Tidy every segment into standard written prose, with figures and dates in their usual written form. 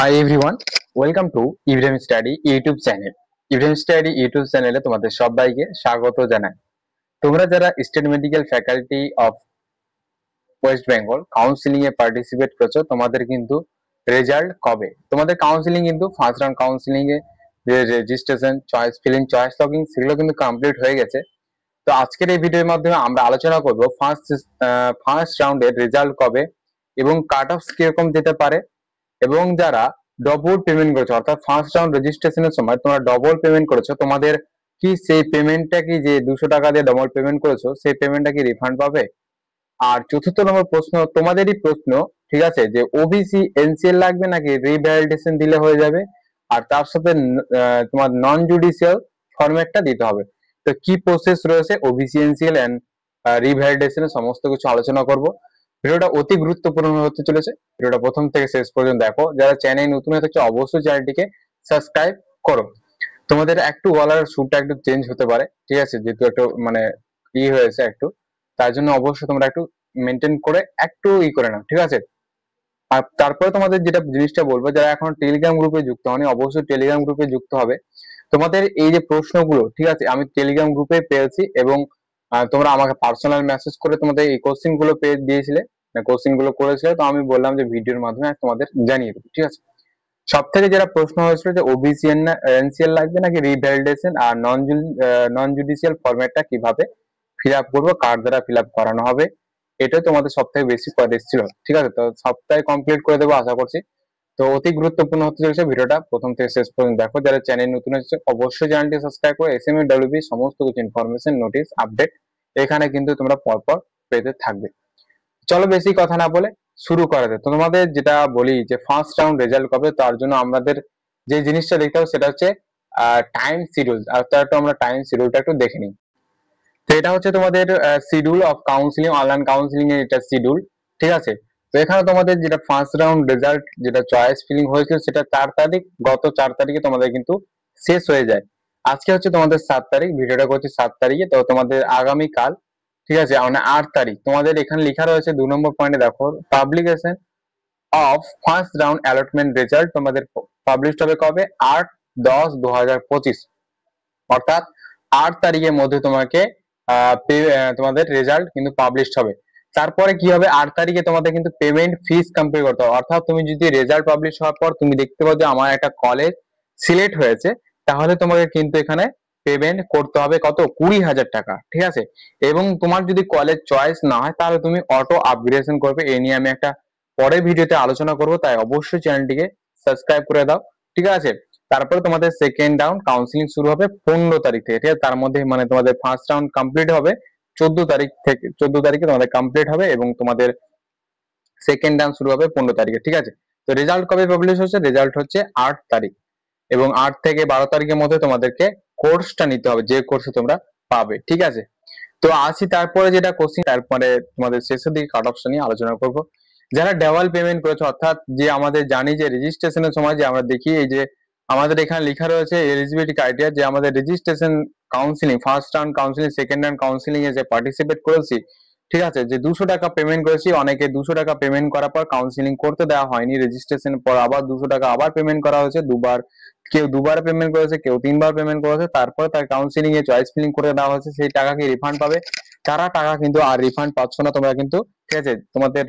Hi everyone, welcome to Ibrahim study YouTube channel. Ibrahim study YouTube চ্যানেলে তোমাদের সবাইকে স্বাগত জানাই। তোমরা যারা state medical faculty of West Bengal counselling A participate করছো, তোমাদের কিন্তু রেজাল্ট কবে? তোমাদের কাউন্সিলিং কিন্তু ফার্স্ট রাউন্ড কাউন্সিলিং এ যে registration, choice filling, choice logging সেগুলো কিন্তু কমপ্লিট হয়ে গেছে। তো আজকের এই ভিডিওর মাধ্যমে আমরা আলোচনা করব ফার্স্ট রাউন্ডের রেজাল্ট কবে এবং কাট অফ কিরকম যেতে পারে, এবং যারা ডবল পেমেন্ট করেছো অর্থাৎ ফার্স্ট রাউন্ড রেজিস্ট্রেশনের সময় তোমরা ডবল পেমেন্ট করেছো, তোমাদের কি সেই পেমেন্টটা কি, যে 200 টাকা দিয়ে ডবল পেমেন্ট করেছো সেই পেমেন্টটা কি রিফান্ড পাবে? আর চতুর্থ নম্বর প্রশ্ন, তোমাদেরই প্রশ্ন, ঠিক আছে, যে ওবিসি এনসিএল লাগবে নাকি রিভ্যালিডেশন দিলে হয়ে যাবে, আর তার সাথে তোমার নন জুডিশিয়াল ফরম্যাটটা দিতে হবে। তো কি প্রসেস রয়েছে ওবিসি এনসিএল এন্ড রিভ্যালিডেশনের সমস্ত কিছু আলোচনা করব। ভিডিওটা অতি গুরুত্বপূর্ণ হতে চলেছে, ভিডিওটা প্রথম থেকে শেষ পর্যন্ত দেখো। যারা চ্যানেল নতুন হয়ে থাকছে অবশ্যই চ্যানেলটিকে সাবস্ক্রাইব করো। তোমাদের একটু গলার সুরটা একটু চেঞ্জ হতে পারে, ঠিক আছে, যেহেতু একটু মানে হয়েছে একটু, তার জন্য অবশ্যই তোমরা একটু মেনটেন করে একটু করে নাও, ঠিক আছে। আর তারপরে তোমাদের যেটা জিনিসটা বলবো, যারা এখন টেলিগ্রাম গ্রুপে যুক্ত হয়নি অবশ্যই টেলিগ্রাম গ্রুপে যুক্ত হবে। তোমাদের এই যে প্রশ্নগুলো, ঠিক আছে, আমি টেলিগ্রাম গ্রুপে পেয়েছি, এবং তোমরা আমাকে পার্সোনাল মেসেজ করে তোমাদের এই কোশ্চেন গুলো পেয়ে দিয়েছিলে, কোশ্চেন গুলো করেছিলে, তো আমি বললাম যে ভিডিওর মাধ্যমে তোমাদের জানিয়ে দেবো, ঠিক আছে। সব থেকে যেটা প্রশ্ন হয়েছিল যে ওবিসি এনসিএল লাগবে নাকি রিভ্যালিডেশন, আর নন জুডিশিয়াল ফরম্যাটটা কিভাবে ফিল আপ করবো, কার দ্বারা ফিল আপ করানো হবে, এটাই তোমাদের সব থেকে বেশি কোয়ারিজ ছিল, ঠিক আছে। তো সবটাই কমপ্লিট করে দেবো আশা করছি। তো অতি গুরুত্বপূর্ণ হতে চলেছে, ভিডিওটা প্রথম থেকে শেষ পর্যন্ত দেখো। যারা চ্যানেল নতুন হচ্ছে অবশ্যই চ্যানেলটি সাবস্ক্রাইব করে এসএমএ ডব্লিউবি সমস্ত কিছু ইনফরমেশন, নোটিশ, আপডেট এখানে কিন্তু তোমরা পরপর পেতে থাকবে। চলো বেশি কথা না বলে শুরু করা যায়। তো তোমাদের যেটা বলি যে ফার্স্ট রাউন্ড রেজাল্ট কবে, তার জন্য আমাদের যে জিনিসটা দেখতে হবে সেটা হচ্ছে টাইম শিডিউল। আর তার একটু আমরা টাইম শিডিউলটা একটু দেখে নিই। তো এটা হচ্ছে তোমাদের schedule of counselling, online counselling এর এটা শিডিউল, ঠিক আছে। তো এখানে তোমাদের যেটা ফার্স্ট রাউন্ড রেজাল্ট, যেটা চয়েস ফিলিং হয়েছিল সেটা 4 তারিখ, গত 4 তারিখে তোমাদের কিন্তু শেষ হয়ে যায়। আজকে হচ্ছে তোমাদের 7 তারিখ, ভিডিওটা করছি 7 তারিখে। তো তোমাদের আগামীকাল, ঠিক আছে, মানে 8 তারিখ, তোমাদের এখানে লেখা রয়েছে 2 নম্বর পয়েন্টে দেখো, publication of first round allotment result তোমাদের পাবলিশ হবে কবে? 8/10/2025, অর্থাৎ 8 তারিখের মধ্যে তোমাকে তোমাদের রেজাল্ট কিন্তু পাবলিশ হবে। তারপরে কি হবে, 8 তারিখে তোমাদের কিন্তু পেমেন্ট ফিস কমপ্লিট করতে হবে। অর্থাৎ তুমি যদি রেজাল্ট পাবলিশ হওয়ার পর তুমি দেখতে পাও যে আমার একটা কলেজ সিলেক্ট হয়েছে, তাহলে তোমাকে কিন্তু এখানে পেমেন্ট করতে হবে কত? 20,000 টাকা, ঠিক আছে। এবং তোমার যদি কলেজ চয়েস না হয় তাহলে তুমি অটো আপগ্রেডেশন করবে। এই নিয়ে আমি একটা পরের ভিডিওতে আলোচনা করব, তাই অবশ্যই চ্যানেলটিকে সাবস্ক্রাইব করে দাও, ঠিক আছে। তারপরে তোমাদের সেকেন্ড রাউন্ড কাউন্সিলিং শুরু হবে 15 তারিখ থেকে, ঠিক আছে। তার মধ্যে মানে তোমাদের ফার্স্ট রাউন্ড কমপ্লিট হবে 14 তারিখ থেকে, 14 তারিখে তোমাদের কমপ্লিট হবে, এবং তোমাদের সেকেন্ড রাউন্ড শুরু হবে 15 তারিখে, ঠিক আছে। তো রেজাল্ট কবে পাবলিশ হচ্ছে? রেজাল্ট হচ্ছে 8 তারিখ, এবং 8 থেকে 12 তারিখের মধ্যে তোমাদেরকে কোর্সটা নিতে হবে, যে কোর্সে তোমরা পাবে, ঠিক আছে। তো আসি তারপরে যেটা কোশ্চিন, তারপরে তোমাদের শেষের দিকে কাট অফটা নিয়ে আলোচনা করব। যারা ডাবল পেমেন্ট করেছে, অর্থাৎ যে আমাদের জানি যে রেজিস্ট্রেশনের সময় যে আমরা দেখি এই যে আমাদের এখানে লেখা রয়েছে এলিজিবিলিটি ক্রাইটেরিয়া, যে আমাদের registration counselling, first round counselling, second round counselling এ যে পার্টিসিপেট করেছি, ঠিক আছে, যে 200 টাকা পেমেন্ট করেছি, অনেকে 200 টাকা পেমেন্ট করার পর কাউন্সিলিং করতে দেওয়া হয়নি, রেজিস্ট্রেশন পর আবার 200 টাকা আবার পেমেন্ট করা হয়েছে দুবার, কেউ দুবার পেমেন্ট করেছে, কেউ 3বার পেমেন্ট করেছে, তারপর তার কাউন্সিলিং এ চয়েস ফিলিং করে দেওয়া হয়েছে, সেই টাকা কি রিফান্ড পাবে? তারা টাকা কিন্তু আর রিফান্ড পাচ্ছ না তোমরা কিন্তু, ঠিক আছে। তোমাদের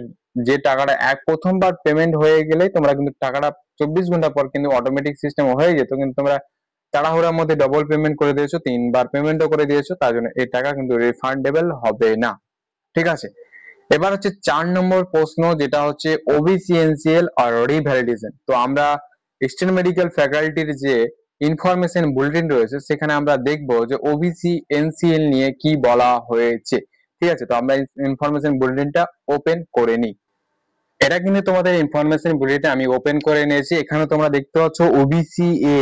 যে টাকাটা প্রথমবার পেমেন্ট হয়ে গেলেই তোমরা কিন্তু টাকাটা 24 ঘন্টা পর কিন্তু অটোমেটিক সিস্টেম হয়ে যেত, কিন্তু তোমরা তাড়াহুড়ার মধ্যে ডবল পেমেন্ট করে দিয়েছো, 3বার পেমেন্টও করে দিয়েছো, তার জন্য এই টাকা কিন্তু রিফান্ডেবল হবে না, ঠিক আছে। এবার হচ্ছে 4 নম্বর প্রশ্ন, যেটা হচ্ছে ওবিসি এনসিএল আর রিভ্যালিডেশন। তো আমরা স্টেট মেডিকেল ফ্যাকাল্টির যে ইনফরমেশন বুলেটিন রয়েছে সেখানে আমরা দেখবো যে ওবিসি এনসিএল নিয়ে কি বলা হয়েছে, ঠিক আছে। তো আমরা ইনফরমেশন বুলেটিনটা ওপেন করে নিই। এটা কিন্তু তোমাদের ইনফরমেশন বুলেটিন আমি ওপেন করে নিয়েছি। এখানে তোমরা দেখতে পাচ্ছ ওবিসি এ,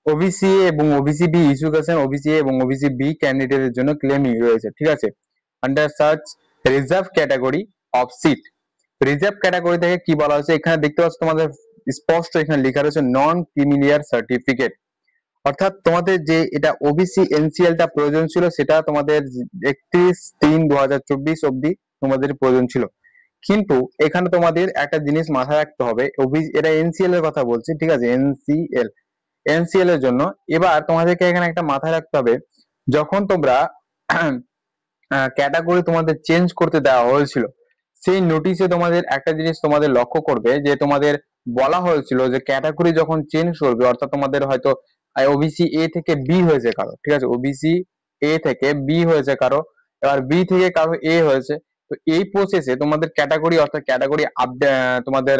ওবিসি এবং ওবিসি বি ইস্যু করেছেন, ওবিসি এবং ওবিসি বি ক্যান্ডিডেটের জন্য ক্লেমিং রয়েছে, ঠিক আছে। Under search reserve category of seat, reserve category থেকে কি বলা হয়েছে এখানে দেখতে পাচ্ছ তোমাদের স্পষ্ট এখানে লেখা রয়েছে নন ক্রিমিলিয়ার সার্টিফিকেট, অর্থাৎ তোমাদের যে এটা ওবিসি এনসিএল টা প্রয়োজন ছিল সেটা তোমাদের 31/3/2024 অবধি তোমাদের প্রয়োজন ছিল, কিন্তু এখানে তোমাদের একটা জিনিস মাথায় রাখতে হবে, এটা এনসিএল এর কথা বলছি, ঠিক আছে, এনসিএল এর জন্য। এবার তোমাদেরকে এখানে একটা মাথায় রাখতে হবে, যখন তোমরা ক্যাটাগরি তোমাদের চেঞ্জ করতে দেওয়া হয়েছিল, সেই নোটিশে তোমাদের একটা জিনিস তোমাদের লক্ষ্য করবে যে তোমাদের বলা হয়েছিল যে ক্যাটাগরি যখন চেঞ্জ করবে, অর্থাৎ তোমাদের হয়তো ওবিসি এ থেকে বি হয়েছে কারো, ঠিক আছে, ওবিসি এ থেকে বি হয়েছে কারো, এবার বি থেকে কারো এ হয়েছে, তো এই প্রসেসে তোমাদের ক্যাটাগরি অর্থাৎ ক্যাটাগরি তোমাদের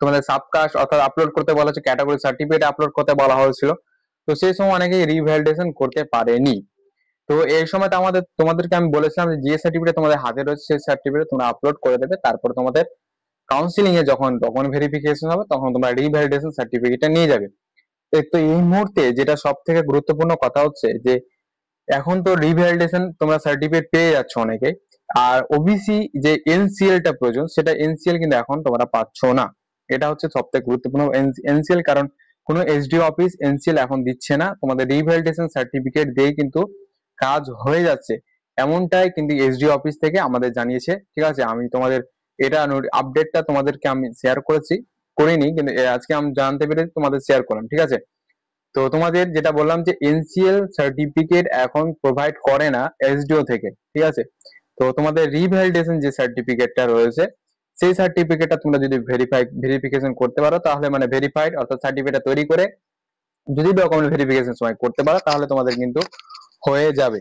তোমাদের সাবকাস্ট অর্থাৎ আপলোড করতে বলা হচ্ছে, ক্যাটাগরি সার্টিফিকেট আপলোড করতে বলা হয়েছিল। তো সেই সময় অনেকে রিভ্যালিডেশন করতে পারেনি। তো এই সময় তো তোমাদেরকে আমি বলেছিলাম যে সার্টিফিকেট তোমাদের হাতে রয়েছে সেই সার্টিফিকেট তোমরা আপলোড করে দেবে, তারপর তোমাদের কাউন্সিলিং এ যখন ডকুমেন্ট ভেরিফিকেশন হবে তখন তোমরা রিভ্যালিডেশন সার্টিফিকেটটা নিয়ে যাবে। তো এই মুহূর্তে যেটা সব থেকে গুরুত্বপূর্ণ কথা হচ্ছে যে এখন তো রিভ্যালিডেশন তোমরা সার্টিফিকেট পেয়ে যাচ্ছ অনেকে, আর ওবিসি যে এনসিএল টা প্রয়োজন সেটা এনসিএল কিন্তু এখন তোমরা পাচ্ছ না। এটা হচ্ছে সব থেকে গুরুত্বপূর্ণ এনসিএল, কারণ কোনো এসডিও অফিস এনসিএল এখন দিচ্ছে না, তোমাদের রিভ্যালিডেশন সার্টিফিকেট দিয়ে কিন্তু কাজ হয়ে যাচ্ছে, এমনটাই কিন্তু এসডিও অফিস থেকে আমাদের জানিয়েছে, ঠিক আছে। আমি তোমাদের এটা আপডেটটা তোমাদেরকে আমি শেয়ার করিনি, কিন্তু আজকে আমি জানতে পেরে তোমাদের শেয়ার করলাম, ঠিক আছে। তো তোমাদের যেটা বললাম যে এনসিএল সার্টিফিকেট এখন প্রোভাইড করে না এসডিও থেকে, ঠিক আছে। তো তোমাদের রিভ্যালিডেশন যে সার্টিফিকেটটা রয়েছে সেই সার্টিফিকেটটা তোমরা যদি ভেরিফিকেশন করতে পারো, তাহলে মানে ভেরিফাইড অর্থাৎ সার্টিফিকেটটা তৈরি করে যদি ডকুমেন্ট ভেরিফিকেশন সময় করতে পারো তাহলে তোমাদের কিন্তু হয়ে যাবে।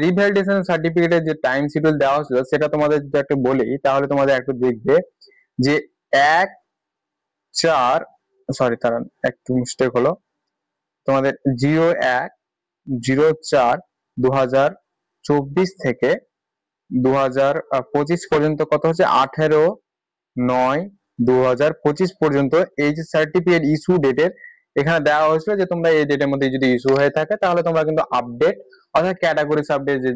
রিভ্যালিডেশন সার্টিফিকেটের যে টাইম শিডিউল দেওয়া ছিল সেটা তোমাদের যদি একটু বলি তাহলে তোমাদের একটু দেখবে যে 1/4, সরি তার একটু মিস্টেক হলো, তোমাদের 01/04/2024 থেকে 2025 পর্যন্ত কত হচ্ছে 18/9/2025 পর্যন্ত এই যে সার্টিফিকেট ইস্যু ডেটের এখানে দেওয়া হয়েছিল যে তোমরা এই ডেটের মধ্যে যদি ইস্যু হয়ে থাকে তাহলে তোমরা কিন্তু আপডেট অর্থাৎ ক্যাটাগরি আপডেট যে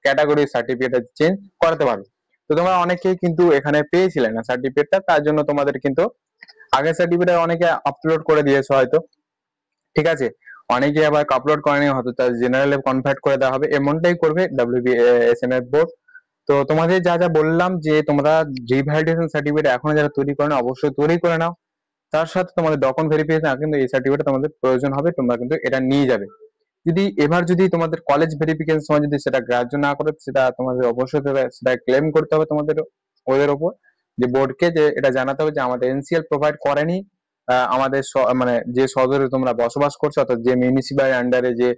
ক্যাটাগরি সার্টিফিকেট চেঞ্জ করাতে পারবে। তো তোমরা অনেকেই কিন্তু এখানে পেয়েছিলে না সার্টিফিকেটটা, তার জন্য তোমাদের কিন্তু আগের সার্টিফিকেট অনেকে আপলোড করে দিয়েছে হয়তো, ঠিক আছে, অনেকে আবার আপলোড করেনি হয়তো তার জেনারেলে কনভার্ট করে দেওয়া হবে, এমনটাই করবে WBSMF বোর্ড। তো তোমাদের যা যা বললাম যে তোমরা রিভ্যালিডেশন সার্টিফিকেট এখনো যারা তৈরি করে না অবশ্যই তৈরি করে নাও, তার সাথে তোমাদের ডকুমেন্ট ভেরিফিকেশন কিন্তু এই সার্টিফিকেট তোমাদের প্রয়োজন হবে, তোমরা কিন্তু এটা নিয়ে যাবে। যদি তোমাদের কলেজ ভেরিফিকেশন সময় যদি সেটা গ্রাহ্য না করে সেটা তোমাদের অবশ্যই সেটা ক্লেম করতে হবে তোমাদের ওদের ওপর, যে বোর্ডকে যে এটা জানাতে হবে যে আমাদের এনসিএল প্রোভাইড করেনি, আমাদের মানে যে সদরে তোমরা বসবাস করছো অর্থাৎ যে মিউনিসিপাল আন্ডারে যে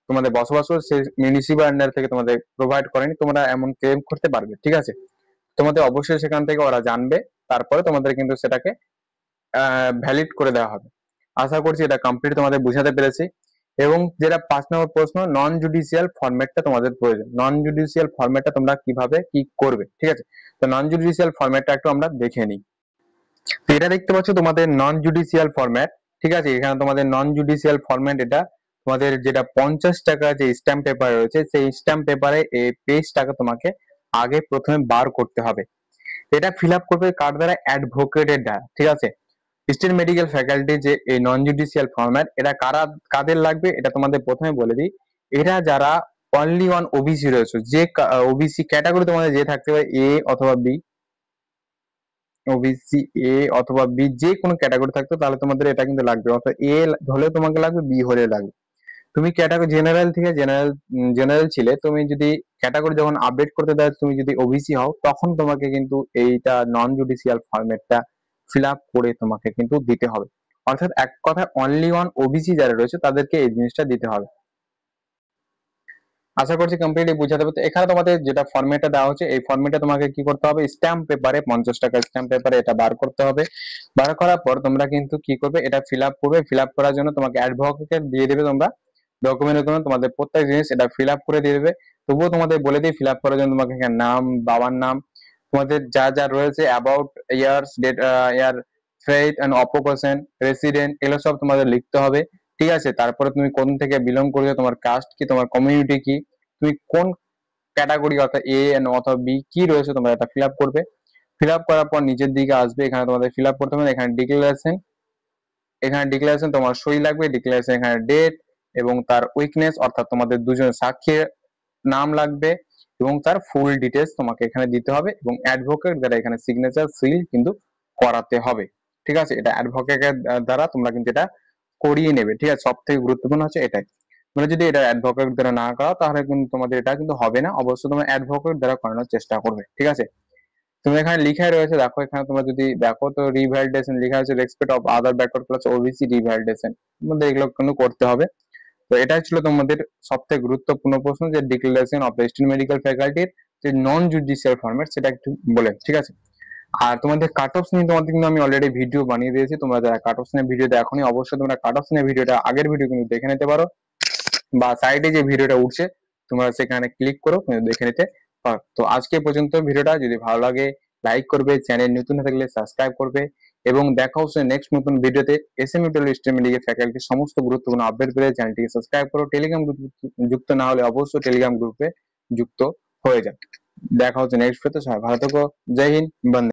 তোমাদের বসবাস করছো সেই মিউনিসিপাল আন্ডার থেকে তোমাদের প্রোভাইড করেনি, তোমরা এমন ক্লেম করতে পারবে, ঠিক আছে। তোমাদের অবশ্যই সেখান থেকে ওরা জানবে, তারপরে তোমাদের কিন্তু সেটাকে ভ্যালিড করে দেওয়া হবে। আশা করছি এটা কমপ্লিট তোমাদের বুঝাতে পেরেছি। এবং যেটা 5 নম্বর প্রশ্ন, নন জুডিশিয়াল ফরম্যাটটা তোমাদের প্রয়োজন, নন জুডিশিয়াল ফরম্যাটটা তোমরা কিভাবে কি করবে, ঠিক আছে। তো নন জুডিশিয়াল ফরম্যাটটা একটু আমরা দেখে নিই। তো এটা দেখতে পাচ্ছ তোমাদের নন জুডিশিয়াল ফরম্যাট, ঠিক আছে, এখানে তোমাদের নন জুডিশিয়াল ফরম্যাট এটা তোমাদের যেটা 50 টাকা যে স্ট্যাম্প পেপার রয়েছে সেই স্ট্যাম্প পেপারে এই পেজটাকে তোমাকে আগে প্রথমে বার করতে হবে। এটা ফিল আপ করবে কার দ্বারা, অ্যাডভোকেটের দ্বারা, ঠিক আছে। স্টেট মেডিকেল ফ্যাকাল্টি যে এই নন জুডিশিয়াল ফরম্যাট এটা কাদের লাগবে এটা তোমাদের প্রথমে বলে দিই। এরা যারা অনলি ওয়ান ওবিসি রয়েছে, যে ওবিসি ক্যাটাগরি তোমাদের যে থাকতে পারে এ অথবা বি, ওবিসি এ অথবা বি যে কোনো ক্যাটাগরি থাকতো তাহলে তোমাদের এটা কিন্তু লাগবে, অর্থাৎ এ হলে তোমাকে লাগবে, বি হলে লাগবে। তুমি ক্যাটাগরি জেনারেল থেকে জেনারেল ছিলে, তুমি যদি ক্যাটাগরি যখন আপডেট করতে দেয় তুমি যদি ওবিসি হও তখন তোমাকে কিন্তু এইটা নন জুডিশিয়াল ফরম্যাটটা ফিল আপ করে তোমাকে কিন্তু দিতে হবে, অর্থাৎ এক কথা অনলি ওয়ান ওবিসি যারা রয়েছে তাদেরকে এই জিনিসটা দিতে হবে। আশা করছি কমপ্লিটলি বুঝাতে পারছো। এখানে তোমাদের যেটা ফরম্যাটটা দেওয়া হচ্ছে এই ফরম্যাটে তোমাকে কি করতে হবে, স্ট্যাম্প পেপারে 50 টাকা স্ট্যাম্প পেপারে এটা বার করতে হবে। বার করার পর তোমরা কিন্তু কি করবে, এটা ফিল আপ করবে, ফিল আপ করার জন্য তোমাকে অ্যাডভোকেট দিয়ে দেবে, তোমরা ডকুমেন্টের জন্য তোমাদের প্রত্যেক জিনিস এটা ফিল আপ করে দিয়ে দেবে। তবুও তোমাদের বলে দিই ফিল আপ করার জন্য তোমাকে এখানে নাম, বাবার নাম, তোমাদের যা যা রয়েছে about years, date, year, faith and occupation, resident, এগুলো সব তোমাদের লিখতে হবে, ঠিক আছে। তারপরে তুমি কোন থেকে বিলং করছো, তোমার কাস্ট কি, তোমার কমিউনিটি কি, তুমি কোন ক্যাটাগরি অর্থাৎ এ অথবা বি কি রয়েছে তোমরা এটা ফিল আপ করবে। ফিল আপ করার পর নিচের দিকে আসবে, এখানে তোমাদের ফিল আপ করতে হবে, এখানে ডিক্লারেশন, এখানে ডিক্লারেশন তোমার সই লাগবে, ডিক্লারেশন এখানে ডেট এবং তার উইকনেস অর্থাৎ তোমাদের দুজন সাক্ষীর নাম লাগবে, এবং তার ফুল ডিটেলস তোমাকে এখানে দিতে হবে এবং অ্যাডভোকেট দ্বারা এখানে সিগনেচার সিল কিন্তু করাতে হবে। ঠিক আছে, এটা অ্যাডভোকেটের দ্বারা তোমরা কিন্তু এটা করিয়ে নেবে। ঠিক আছে, সব থেকে গুরুত্বপূর্ণ হচ্ছে এটাই। তোমরা যদি এটা অ্যাডভোকেট দ্বারা না করো তাহলে কিন্তু তোমাদের এটা কিন্তু হবে না, অবশ্যই তোমরা অ্যাডভোকেট দ্বারা করানোর চেষ্টা করবে। ঠিক আছে, তুমি এখানে লিখাই রয়েছে, দেখো এখানে তোমরা যদি দেখো তো রিভ্যালিডেশন লেখা আছে, respect of other backward class OBC revalidation, তোমাদের এগুলো কিন্তু করতে হবে। তো এটাই ছিল তোমাদের সবথেকে গুরুত্বপূর্ণ প্রশ্ন, যে ডিক্লারেশন অফ স্টুডেন্ট মেডিকেল ফ্যাকাল্টির যে নন জুডিশিয়াল ফরম্যাট সেটা একটু বলে। ঠিক আছে, আর তোমাদের কাট অফ নিয়ে তোমাদের কিন্তু আমি অলরেডি ভিডিও বানিয়ে দিয়েছি, তোমরা যারা কাট অফ নিয়ে ভিডিও দেখোনি অবশ্যই তোমরা কাট অফ নিয়ে ভিডিওটা, আগের ভিডিও কিন্তু দেখে নিতে পারো, বা সাইডে যে ভিডিওটা উঠছে তোমরা সেখানে ক্লিক করো কিন্তু দেখে নিতে পারো। তো আজকে পর্যন্ত ভিডিওটা, যদি ভালো লাগে লাইক করবে, চ্যানেল নতুন হয়ে থাকলে সাবস্ক্রাইব করবে, এবং দেখা হচ্ছে নেক্সট নতুন ভিডিওতে। এসএমইউটিএল স্ট্রিম মেডিকেল ফ্যাকাল্টি সমস্ত গুরুত্বপূর্ণ আপডেট পেতে চ্যানেলটিকে সাবস্ক্রাইব করো। টেলিগ্রাম গ্রুপ যুক্ত না হলে অবশ্যই টেলিগ্রাম গ্রুপে যুক্ত হয়ে যান। দেখা হচ্ছে নেক্সট ভিডিওতে, সবাই ভালো থেকো, জয় হিন্দ, বন্দে।